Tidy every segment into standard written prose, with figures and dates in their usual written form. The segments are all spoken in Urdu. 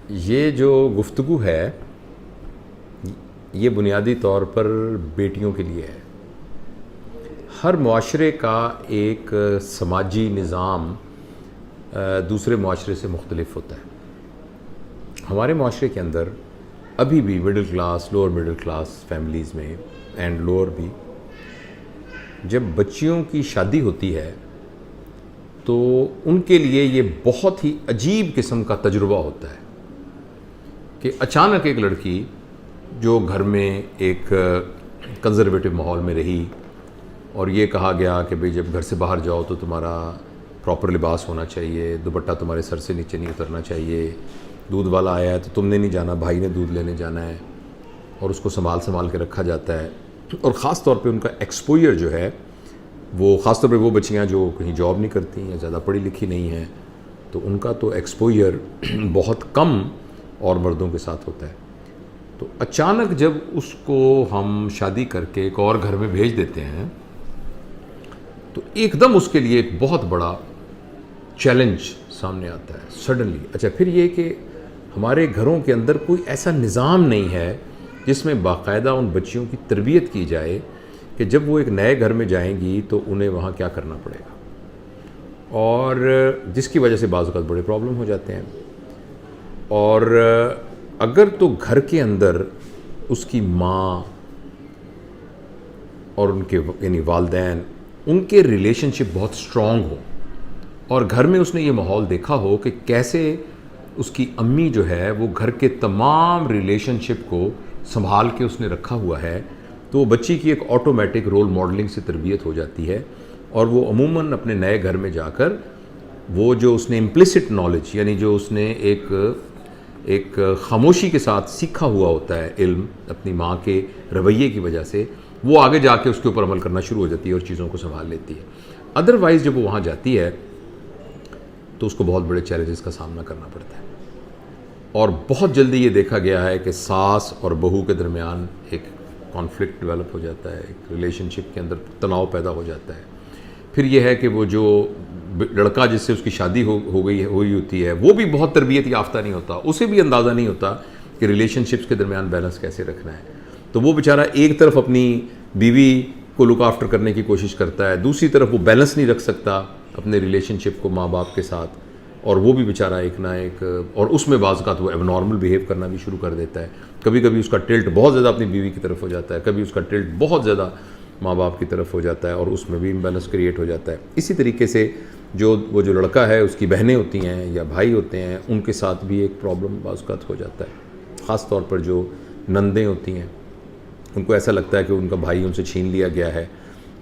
یہ جو گفتگو ہے یہ بنیادی طور پر بیٹیوں کے لیے ہے۔ ہر معاشرے کا ایک سماجی نظام دوسرے معاشرے سے مختلف ہوتا ہے۔ ہمارے معاشرے کے اندر ابھی بھی middle class, lower middle class families میں اینڈ لوور بھی جب بچیوں کی شادی ہوتی ہے تو ان کے لیے یہ بہت ہی عجیب قسم کا تجربہ ہوتا ہے کہ اچانک ایک لڑکی جو گھر میں ایک کنزرویٹو ماحول میں رہی اور یہ کہا گیا کہ بھئی جب گھر سے باہر جاؤ تو تمہارا پراپر لباس ہونا چاہیے، دوپٹہ تمہارے سر سے نیچے نہیں اترنا چاہیے، دودھ والا آیا ہے تو تم نے نہیں جانا، بھائی نے دودھ لینے جانا ہے، اور اس کو سنبھال کے رکھا جاتا ہے۔ اور خاص طور پہ ان کا ایکسپوئر جو ہے وہ خاص طور پہ وہ بچیاں جو کہیں جاب نہیں کرتی یا زیادہ پڑھی لکھی نہیں ہیں تو ان کا تو ایکسپوئر بہت کم اور مردوں کے ساتھ ہوتا ہے۔ تو اچانک جب اس کو ہم شادی کر کے ایک اور گھر میں بھیج دیتے ہیں تو ایک دم اس کے لیے ایک بہت بڑا چیلنج سامنے آتا ہے سڈنلی۔ اچھا، پھر یہ کہ ہمارے گھروں کے اندر کوئی ایسا نظام نہیں ہے جس میں باقاعدہ ان بچیوں کی تربیت کی جائے کہ جب وہ ایک نئے گھر میں جائیں گی تو انہیں وہاں کیا کرنا پڑے گا، اور جس کی وجہ سے بعض اوقات بڑے پرابلم ہو جاتے ہیں۔ اور اگر تو گھر کے اندر اس کی ماں اور ان کے یعنی والدین ان کے ریلیشن شپ بہت سٹرونگ ہو اور گھر میں اس نے یہ ماحول دیکھا ہو کہ کیسے اس کی امی جو ہے وہ گھر کے تمام ریلیشن شپ کو سنبھال کے اس نے رکھا ہوا ہے، تو وہ بچی کی ایک آٹومیٹک رول ماڈلنگ سے تربیت ہو جاتی ہے، اور وہ عموماً اپنے نئے گھر میں جا کر وہ جو اس نے امپلیسٹ نالج یعنی جو اس نے ایک خاموشی کے ساتھ سیکھا ہوا ہوتا ہے علم اپنی ماں کے رویے کی وجہ سے، وہ آگے جا کے اس کے اوپر عمل کرنا شروع ہو جاتی ہے اور چیزوں کو سنبھال لیتی ہے۔ ادروائز جب وہ وہاں جاتی ہے تو اس کو بہت بڑے چیلنجز کا سامنا کرنا پڑتا ہے، اور بہت جلدی یہ دیکھا گیا ہے کہ ساس اور بہو کے درمیان ایک کانفلکٹ ڈیولپ ہو جاتا ہے، ایک ریلیشن شپ کے اندر تناؤ پیدا ہو جاتا ہے۔ پھر یہ ہے کہ وہ جو لڑکا جس سے اس کی شادی ہوئی ہوتی ہے وہ بھی بہت تربیت یافتہ نہیں ہوتا، اسے بھی اندازہ نہیں ہوتا کہ ریلیشن شپس کے درمیان بیلنس کیسے رکھنا ہے، تو وہ بیچارہ ایک طرف اپنی بیوی کو لک آفٹر کرنے کی کوشش کرتا ہے، دوسری طرف وہ بیلنس نہیں رکھ سکتا اپنے ریلیشن شپ کو ماں باپ کے ساتھ، اور وہ بھی بیچارہ ایک نہ ایک، اور اس میں بعض اوقات وہ ایب نارمل بیہیو کرنا بھی شروع کر دیتا ہے۔ کبھی کبھی اس کا ٹلٹ بہت زیادہ اپنی بیوی کی طرف ہو جاتا ہے، کبھی اس کا ٹلٹ بہت زیادہ ماں باپ کی طرف ہو جاتا ہے، اور اس میں بھی امبیلنس کریٹ ہو جاتا ہے۔ اسی طریقے سے وہ جو لڑکا ہے اس کی بہنیں ہوتی ہیں یا بھائی ہوتے ہیں، ان کے ساتھ بھی ایک پرابلم بعض اوقات ہو جاتا ہے، خاص طور پر جو نندیں ہوتی ہیں ان کو ایسا لگتا ہے کہ ان کا بھائی ان سے چھین لیا گیا ہے،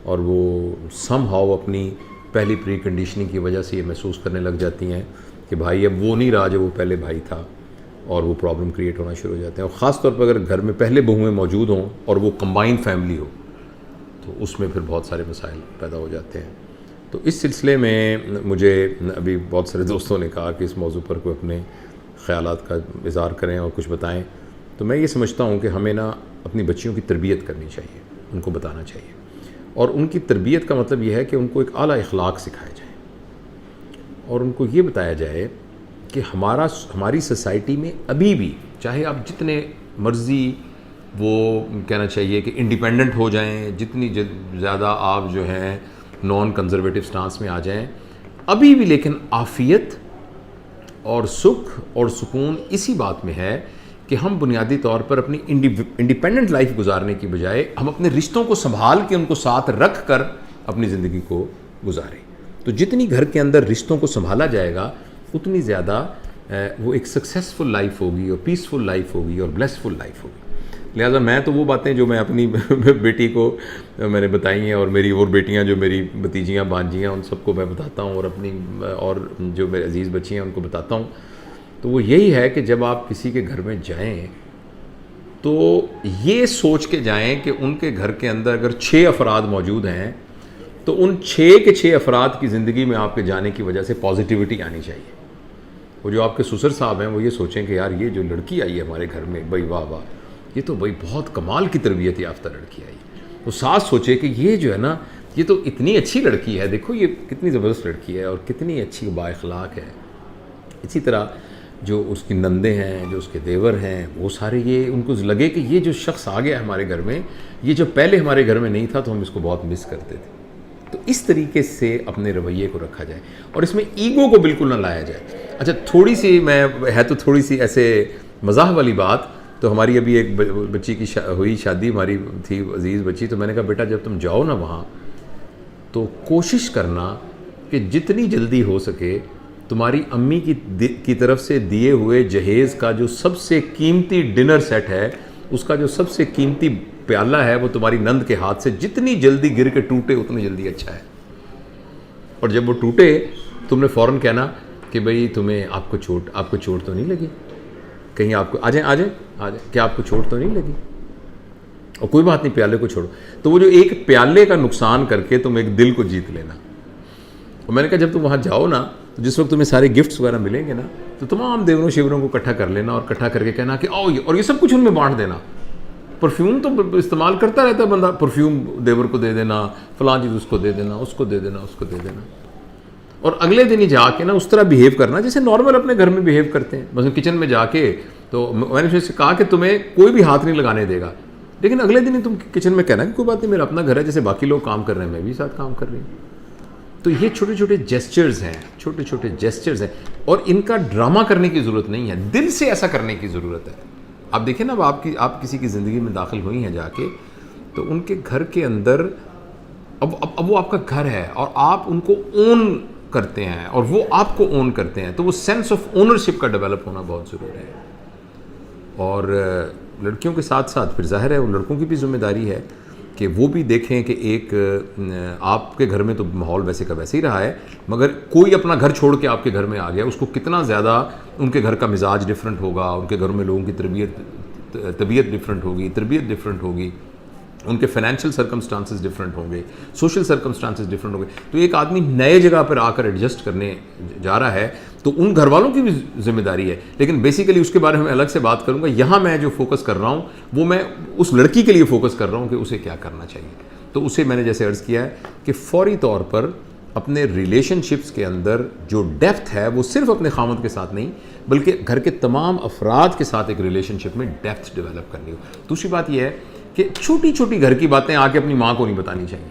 اور وہ سم ہاؤ اپنی پہلی پری کنڈیشننگ کی وجہ سے یہ محسوس کرنے لگ جاتی ہیں کہ بھائی اب وہ نہیں رہا جو وہ پہلے بھائی تھا، اور وہ پرابلم کریٹ ہونا شروع ہو جاتے ہیں۔ اور خاص طور پر اگر گھر میں پہلے بہویں موجود ہوں اور وہ کمبائن فیملی ہو تو اس میں پھر بہت سارے مسائل پیدا ہو جاتے ہیں۔ تو اس سلسلے میں مجھے ابھی بہت سارے دوستوں نے کہا کہ اس موضوع پر کوئی اپنے خیالات کا اظہار کریں اور کچھ بتائیں، تو میں یہ سمجھتا ہوں کہ ہمیں نا اپنی بچیوں کی تربیت کرنی چاہیے، ان کو بتانا چاہیے، اور ان کی تربیت کا مطلب یہ ہے کہ ان کو ایک اعلیٰ اخلاق سکھائے جائیں، اور ان کو یہ بتایا جائے کہ ہماری سوسائٹی میں ابھی بھی چاہے آپ جتنے مرضی وہ کہنا چاہیے کہ انڈیپینڈنٹ ہو جائیں، جتنی زیادہ آپ جو ہیں نان کنزرویٹو سٹانس میں آ جائیں، ابھی بھی لیکن عافیت اور سکھ اور سکون اسی بات میں ہے کہ ہم بنیادی طور پر اپنی انڈیپینڈنٹ لائف گزارنے کی بجائے ہم اپنے رشتوں کو سنبھال کے ان کو ساتھ رکھ کر اپنی زندگی کو گزاریں۔ تو جتنی گھر کے اندر رشتوں کو سنبھالا جائے گا اتنی زیادہ وہ ایک سکسیسفل لائف ہوگی اور پیسفل لائف ہوگی اور بلیسفل لائف ہوگی۔ لہٰذا میں تو وہ باتیں جو میں اپنی بیٹی کو میں نے بتائی ہیں، اور میری اور بیٹیاں جو میری بھتیجیاں بانجیاں ان سب کو میں بتاتا ہوں، اور جو میرے عزیز بچی ہیں ان کو بتاتا ہوں، تو وہ یہی ہے کہ جب آپ کسی کے گھر میں جائیں تو یہ سوچ کے جائیں کہ ان کے گھر کے اندر اگر 6 افراد موجود ہیں تو ان 6 کے 6 افراد کی زندگی میں آپ کے جانے کی وجہ سے پازیٹیوٹی آنی چاہیے۔ وہ جو آپ کے سسر صاحب ہیں وہ یہ سوچیں کہ یار یہ جو لڑکی آئی ہے ہمارے گھر میں، بھائی واہ واہ، یہ تو بھائی بہت کمال کی تربیت یافتہ لڑکی آئی ہے۔ وہ ساس سوچے کہ یہ جو ہے نا یہ تو اتنی اچھی لڑکی ہے، دیکھو یہ کتنی زبردست لڑکی ہے اور کتنی اچھی با اخلاق ہے۔ اسی طرح جو اس کی نندیں ہیں، جو اس کے دیور ہیں، وہ سارے یہ ان کو لگے کہ یہ جو شخص آ گیا ہمارے گھر میں، یہ جو پہلے ہمارے گھر میں نہیں تھا تو ہم اس کو بہت مس کرتے تھے. تو اس طریقے سے اپنے رویے کو رکھا جائے اور اس میں ایگو کو بالکل نہ لایا جائے. اچھا تھوڑی سی تو تھوڑی سی ایسے مزاح والی بات. تو ہماری ابھی ایک بچی کی ہوئی شادی، ہماری تھی عزیز بچی. تو میں نے کہا بیٹا جب تم جاؤ نا وہاں تو کوشش کرنا کہ جتنی جلدی ہو سکے تمہاری امی کی طرف سے دیے ہوئے جہیز کا جو سب سے قیمتی ڈنر سیٹ ہے، اس کا جو سب سے قیمتی پیالہ ہے، وہ تمہاری نند کے ہاتھ سے جتنی جلدی گر کے ٹوٹے اتنی جلدی اچھا ہے. اور جب وہ ٹوٹے تم نے فوراً کہنا کہ بھئی آپ کو چوٹ تو نہیں لگی، کہیں آپ کو آ جائیں کیا آپ کو چوٹ تو نہیں لگی؟ اور کوئی بات نہیں، پیالے کو چھوڑو. تو وہ جو ایک پیالے کا نقصان کر کے تم ایک دل کو جیت لینا. اور میں نے کہا جب تم وہاں جاؤ نا تو جس وقت تمہیں سارے گفٹس وغیرہ ملیں گے نا تو تمام دیوروں شیوروں کو اکٹھا کر لینا اور اکٹھا کر کے کہنا کہ آؤ، اور یہ سب کچھ ان میں بانٹ دینا. پرفیوم تو استعمال کرتا رہتا ہے بندہ، پرفیوم دیور کو دے دینا، فلاں چیز اس کو دے دینا، اس کو دے دینا، اس کو دے دینا. اور اگلے دن ہی جا کے نا اس طرح بیہیو کرنا جیسے نارمل اپنے گھر میں بیہیو کرتے ہیں. مثلا کچن میں جا کے تو میں نے اس سے کہا کہ تمہیں کوئی بھی ہاتھ نہیں لگانے دے گا، لیکن اگلے دن ہی تم کچن میں کہنا کہ کوئی بات نہیں، میرا اپنا گھر ہے، جیسے باقی لوگ کام کر رہے ہیں میں بھی ساتھ کام کر رہی ہوں. تو یہ چھوٹے چھوٹے جیسچرز ہیں اور ان کا ڈرامہ کرنے کی ضرورت نہیں ہے، دل سے ایسا کرنے کی ضرورت ہے. آپ دیکھیں نا، اب آپ کسی کی زندگی میں داخل ہوئی ہیں جا کے، تو ان کے گھر کے اندر اب وہ آپ کا گھر ہے اور آپ ان کو اون کرتے ہیں اور وہ آپ کو اون کرتے ہیں، تو وہ سینس آف اونرشپ کا ڈیولپ ہونا بہت ضروری ہے. اور لڑکیوں کے ساتھ ساتھ پھر ظاہر ہے وہ لڑکوں کی بھی ذمہ داری ہے کہ وہ بھی دیکھیں کہ ایک آپ کے گھر میں تو ماحول ویسے کا ویسے ہی رہا ہے، مگر کوئی اپنا گھر چھوڑ کے آپ کے گھر میں آ گیا، اس کو کتنا زیادہ ان کے گھر کا مزاج ڈفرینٹ ہوگا، ان کے گھر میں لوگوں کی طبیعت ڈفرینٹ ہوگی، تربیت ڈفرینٹ ہوگی، ان کے فائنینشیل سرکمسٹانسز ڈفرینٹ ہوں گے، سوشل سرکمسٹانسز ڈفرینٹ ہوں گے. تو ایک آدمی نئے جگہ پر آ کر ایڈجسٹ کرنے جا رہا ہے تو ان گھر والوں کی بھی ذمہ داری ہے. لیکن بیسیکلی اس کے بارے میں الگ سے بات کروں گا. یہاں میں جو فوکس کر رہا ہوں وہ میں اس لڑکی کے لیے فوکس کر رہا ہوں کہ اسے کیا کرنا چاہیے. تو اسے میں نے جیسے عرض کیا ہے کہ فوری طور پر اپنے ریلیشن شپس کے اندر جو ڈیپتھ ہے وہ صرف اپنے خامند کے ساتھ نہیں بلکہ گھر کے تمام افراد کے ساتھ ایک ریلیشن شپ میں ڈیپتھ ڈیولپ کرنی ہو. دوسری بات یہ ہے کہ چھوٹی چھوٹی گھر کی باتیں آ کے اپنی ماں کو نہیں بتانی چاہیے،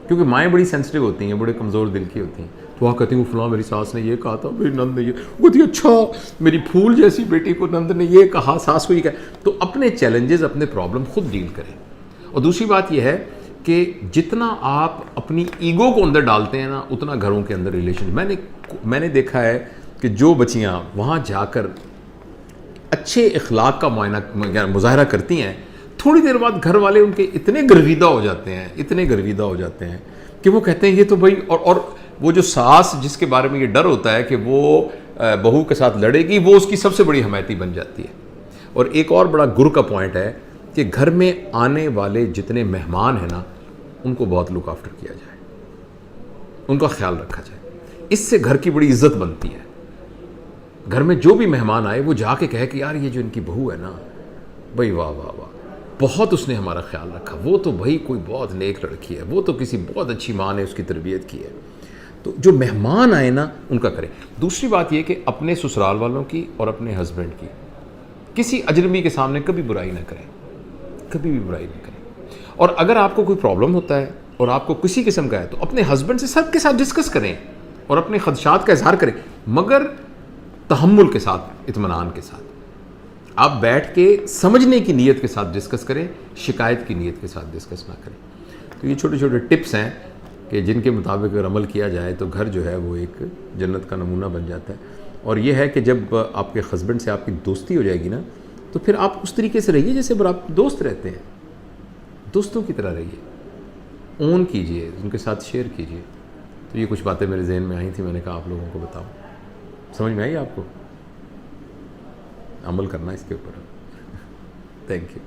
کیونکہ مائیں بڑی سینسٹیو ہوتی ہیں، بڑے کمزور دل کی ہوتی ہیں. تو وہاں کہتی ہیں وہ فلاں میری ساس نے یہ کہا تھا، میری نند نے یہ کہتی، اچھا میری پھول جیسی بیٹی کو نند نے یہ کہا، ساس کو یہ کہا. تو اپنے چیلنجز، اپنے پرابلم خود ڈیل کریں. اور دوسری بات یہ ہے کہ جتنا آپ اپنی ایگو کو اندر ڈالتے ہیں نا اتنا گھروں کے اندر ریلیشن. میں نے دیکھا ہے کہ جو بچیاں وہاں جا کر اچھے اخلاق کا مظاہرہ کرتی ہیں، تھوڑی دیر بعد گھر والے ان کے اتنے گرویدہ ہو جاتے ہیں کہ وہ کہتے ہیں یہ تو بھائی، اور وہ جو ساس جس کے بارے میں یہ ڈر ہوتا ہے کہ وہ بہو کے ساتھ لڑے گی، وہ اس کی سب سے بڑی حمایتی بن جاتی ہے. اور ایک اور بڑا گر کا پوائنٹ ہے کہ گھر میں آنے والے جتنے مہمان ہیں نا ان کو بہت لک آفٹر کیا جائے، ان کا خیال رکھا جائے. اس سے گھر کی بڑی عزت بنتی ہے. گھر میں جو بھی مہمان آئے وہ جا کے کہے کہ یار یہ جو ان کی بہو ہے نا، بھائی واہ واہ واہ، بہت اس نے ہمارا خیال رکھا، وہ تو بھائی کوئی بہت نیک لڑکی ہے، وہ تو کسی بہت اچھی ماں نے اس کی تربیت کی ہے. تو جو مہمان آئے نا ان کا کریں. دوسری بات یہ کہ اپنے سسرال والوں کی اور اپنے ہسبینڈ کی کسی اجنبی کے سامنے کبھی برائی نہ کریں، کبھی بھی برائی نہ کریں. اور اگر آپ کو کوئی پرابلم ہوتا ہے اور آپ کو کسی قسم کا ہے تو اپنے ہسبینڈ سے سب کے ساتھ ڈسکس کریں اور اپنے خدشات کا اظہار کریں، مگر تحمل کے ساتھ، اطمینان کے ساتھ. آپ بیٹھ کے سمجھنے کی نیت کے ساتھ ڈسکس کریں، شکایت کی نیت کے ساتھ ڈسکس نہ کریں. تو یہ چھوٹے چھوٹے ٹپس ہیں کہ جن کے مطابق اگر عمل کیا جائے تو گھر جو ہے وہ ایک جنت کا نمونہ بن جاتا ہے. اور یہ ہے کہ جب آپ کے ہسبینڈ سے آپ کی دوستی ہو جائے گی نا تو پھر آپ اس طریقے سے رہیے جیسے آپ دوست رہتے ہیں، دوستوں کی طرح رہیے، اون کیجئے، ان کے ساتھ شیئر کیجئے. تو یہ کچھ باتیں میرے ذہن میں آئی تھیں، میں نے کہا آپ لوگوں کو بتاؤں. سمجھ میں آئی آپ کو؟ عمل کرنا اس کے اوپر. Thank you.